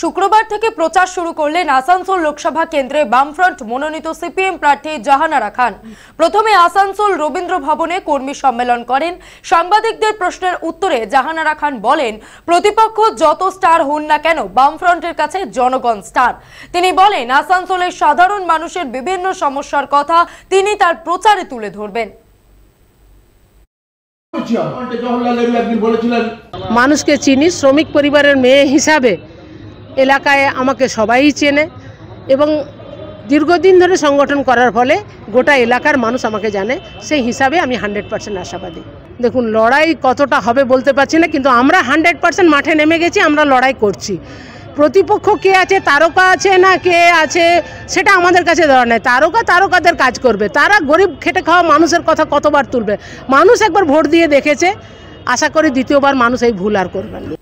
শুক্রবার থেকে প্রচার শুরু করলেন আসানসোল লোকসভা কেন্দ্রে বামফ্রন্ট মনোনীত সিপিএম প্রার্থী জাহানারা খান। প্রথমে আসানসোল রবীন্দ্র ভবনে কর্মী সম্মেলন করেন। সাংবাদিকদের প্রশ্নের উত্তরে জাহানারা খান বলেন, প্রতিপক্ষ যত স্টার হন না কেন, বামফ্রন্টের কাছে জনগণ স্টার। তিনি বলেন, আসানসোলের সাধারণ মানুষের বিভিন্ন সমস্যার কথা তিনি তার প্রচারে তুলে ধরবেন। মানুষকে চিনি, শ্রমিক পরিবারের মেয়ে হিসাবে এলাকায় আমাকে সবাই চেনে এবং দীর্ঘদিন ধরে সংগঠন করার ফলে গোটা এলাকার মানুষ আমাকে জানে। সেই হিসাবে আমি 100% আশাবাদী। দেখুন, লড়াই কতটা হবে বলতে পারছি না, কিন্তু আমরা 100% মাঠে নেমে গেছি, আমরা লড়াই করছি। প্রতিপক্ষ কে আছে, তারকা আছে না কে আছে, সেটা আমাদের কাছে ধরা নেই। তারকাদের কাজ করবে, তারা গরিব খেটে খাওয়া মানুষের কথা কতবার তুলবে। মানুষ একবার ভোট দিয়ে দেখেছে, আশা করি দ্বিতীয়বার মানুষ এই ভুল আর করবেন না।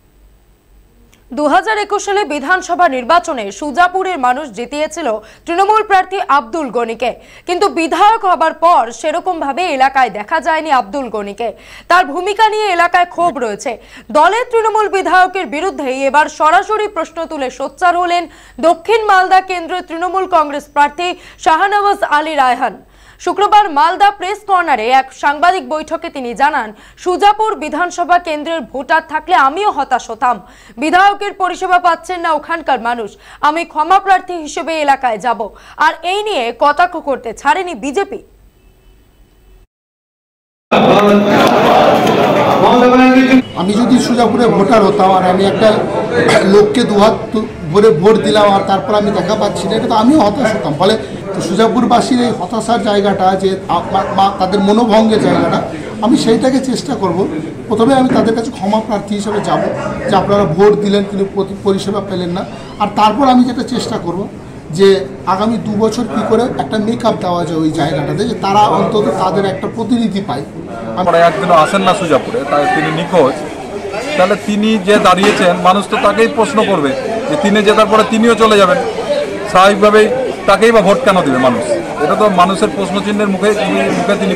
2021 সালে বিধানসভা নির্বাচনে সুজাপুরের মানুষ জিতিয়েছিল তৃণমূল প্রার্থী আব্দুল গনিকে, কিন্তু বিধায়ক হবার পর সেরকম ভাবে এলাকায় দেখা যায়নি আব্দুল গনিকে। তার ভূমিকা নিয়ে এলাকায় ক্ষোভ রয়েছে। দলের তৃণমূল বিধায়কের বিরুদ্ধে এবার সরাসরি প্রশ্ন তুলে সোচ্চার হলেন দক্ষিণ মালদা কেন্দ্রের তৃণমূল কংগ্রেস প্রার্থী শাহনওয়াজ আলী রায়হান। শুক্রবার মালদা প্রেস কর্নারে এক সাংবাদিক বৈঠকে তিনি জানান, সুজাপুর বিধানসভা কেন্দ্রের ভোটার থাকলে আমিও হতাশ হতাম। বিধায়কের পরিষেবা পাচ্ছেন না ওখানকার মানুষ। আমি ক্ষমা প্রার্থী হিসেবে এলাকায় যাব। আর এই নিয়ে কটাক্ষ করতে ছাড়েনি বিজেপি। আমি যদি সুজাপুরে ভোটার হতাম আর আমি একটা লোককে দুহাত ভরে ভোট দিলাম আর তারপর আমি দেখা পাচ্ছি না, এটা তো আমিও হতাশ হতাম। ফলে তো সুজাপুরবাসীর এই হতাশার জায়গাটা, যে তাদের মনোভঙ্গের জায়গাটা, আমি সেইটাকে চেষ্টা করব। প্রথমে আমি তাদের কাছে ক্ষমা প্রার্থী হিসেবে যাব যে আপনারা ভোট দিলেন কিন্তু পরিষেবা পেলেন না। আর তারপর আমি যেটা চেষ্টা করব যে আগামী 2 বছর কী করে একটা মেকআপ দেওয়া যায় ওই জায়গাটাতে, যে তারা অন্তত তাদের একটা প্রতিনিধি পায়। আমরা একদিনও আসেন না সুজাপুরে, তাই তিনি নিখোঁজ। তাহলে তিনি যে দাঁড়িয়েছেন, মানুষ তো তাকেই প্রশ্ন করবে যে তিনি জেতার পরে তিনিও চলে যাবেন। স্বাভাবিকভাবেই তাকেই বা ভোট কেন দেবে মানুষ? এটা তো মানুষের প্রশ্নচিহ্নের মুখে তিনি